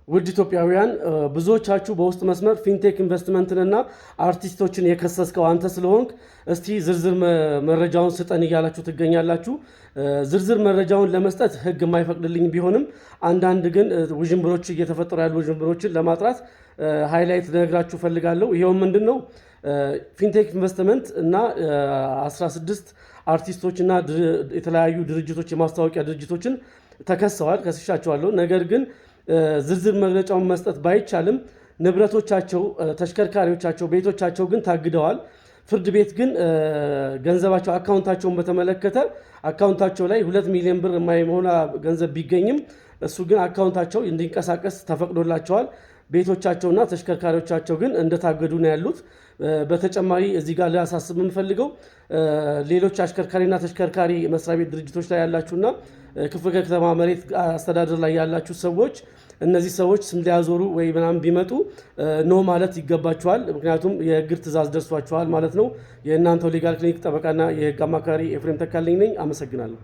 ውድ ኢትዮጵያውያን ብዙዎቻችሁ በውስጥ መስመር ፊንቴክ ኢንቨስትመንትንና አርቲስቶችን የከሰስከው አንተ ስለሆንክ እስቲ ዝርዝር መረጃውን ስጠን እያላችሁ ትገኛላችሁ። ዝርዝር መረጃውን ለመስጠት ህግ የማይፈቅድልኝ ቢሆንም አንዳንድ ግን ውዥንብሮች እየተፈጠሩ ያሉ ውዥንብሮችን ለማጥራት ሃይላይት ልነግራችሁ ፈልጋለሁ። ይሄው ምንድነው ፊንቴክ ኢንቨስትመንት እና 16 አርቲስቶች እና የተለያዩ ድርጅቶች የማስታወቂያ ድርጅቶችን ተከሰዋል፣ ከስሻቸዋለሁ። ነገር ግን ዝርዝር መግለጫውን መስጠት ባይቻልም ንብረቶቻቸው፣ ተሽከርካሪዎቻቸው፣ ቤቶቻቸው ግን ታግደዋል። ፍርድ ቤት ግን ገንዘባቸው አካውንታቸውን በተመለከተ አካውንታቸው ላይ 2 ሚሊዮን ብር የማይሞላ ገንዘብ ቢገኝም እሱ ግን አካውንታቸው እንዲንቀሳቀስ ተፈቅዶላቸዋል። ቤቶቻቸውና ተሽከርካሪዎቻቸው ግን እንደታገዱ ነው ያሉት። በተጨማሪ እዚህ ጋር ላሳስብ የምፈልገው ሌሎች አሽከርካሪና ተሽከርካሪ መስሪያ ቤት ድርጅቶች ላይ ያላችሁና ክፍለ ከተማ መሬት አስተዳደር ላይ ያላችሁ ሰዎች እነዚህ ሰዎች ስም ሊያዞሩ ወይ ምናምን ቢመጡ ኖ ማለት ይገባቸዋል። ምክንያቱም የእግር ትዕዛዝ ደርሷቸዋል ማለት ነው። የእናንተው ሌጋል ክሊኒክ ጠበቃና የህግ አማካሪ ኤፍሬም ተካልኝ ነኝ። አመሰግናለሁ።